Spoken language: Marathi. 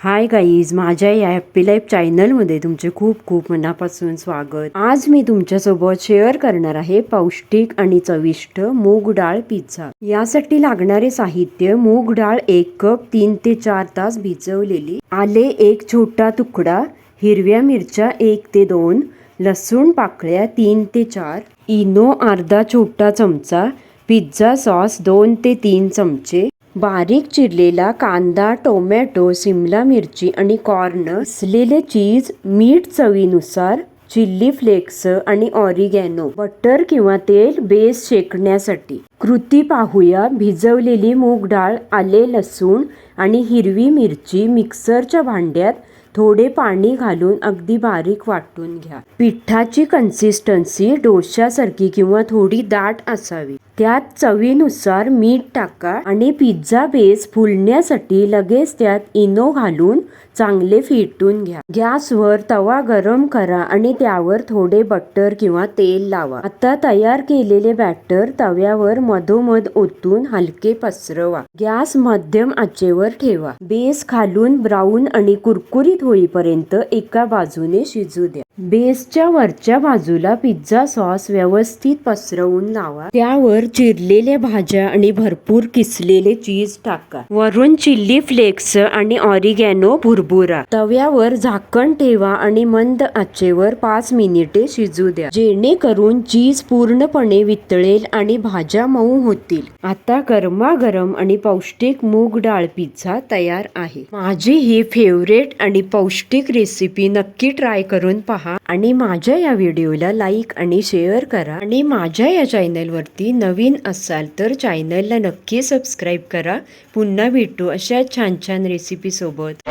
हाय गाईज, माझ्या या हॅप्पी लाईफ चॅनलमध्ये तुमचे खूप खूप मनापासून स्वागत। आज मी तुमच्यासोबत शेअर करणार आहे पौष्टिक आणि चविष्ट मूग डाळ पिझ्झा। यासाठी लागणारे साहित्य: मूग डाळ 1 कप 3 ते 4 तास भिजवलेली, आले 1 छोटा तुकडा, हिरव्या मिरच्या 1 ते 2, लसूण पाकळ्या 3 ते 4, इनो अर्धा छोटा चमचा, पिझ्झा सॉस 2 ते 3 चमचे, बारीक चिरलेला कांदा, टोमॅटो, सिमला मिरची आणि कॉर्न, किसलेले चीज, मीठ चवीनुसार, चिल्ली फ्लेक्स आणि ऑरिगॅनो, बटर किंवा तेल बेस शेकण्यासाठी। कृती पाहूया। भिजवलेली मूग डाळ, आले, लसूण आणि हिरवी मिरची मिक्सरच्या भांड्यात थोडे पाणी घालून अगदी बारीक वाटून घ्या। पिठाची कन्सिस्टन्सी डोश्यासारखी किंवा थोडी दाट असावी। त्यात चवीनुसार मीठ टाका आणि पिझ्झा बेस फुलण्यासाठी लगेच त्यात इनो घालून चांगले फेटून घ्या। गॅसवर तवा गरम करा आणि त्यावर थोडे बटर किंवा तेल लावा। आता तयार केलेले बॅटर तव्यावर मधोमध ओतून हलके पसरवा। गॅस मध्यम आचेवर ठेवा। बेस खालून ब्राऊन आणि कुरकुरीत होईपर्यंत एका बाजूने शिजू द्या। बेसच्या वरच्या बाजूला पिझ्झा सॉस व्यवस्थित पसरवून लावा। त्यावर चिरलेल्या भाज्या आणि भरपूर किसलेले चीज टाका। वरून चिल्ली फ्लेक्स आणि ऑरिगॅनो भुरभुरा। तव्यावर झाकण ठेवा आणि मंद आचेवर 5 मिनिटे शिजू द्या, जेणेकरून चीज पूर्णपणे वितळेल आणि भाज्या मऊ होतील। आता गरमागरम आणि पौष्टिक मूग डाळ पिझ्झा तयार आहे। माझी ही फेवरेट आणि पौष्टिक रेसिपी नक्की ट्राय करून पहा आणि माझ्या या व्हिडिओला लाईक आणि शेअर करा। आणि माझ्या या चॅनलवरती नवीन असाल तर चॅनलला नक्की सबस्क्राईब करा। पुन्हा भेटू अशा छान छान रेसिपी सोबत।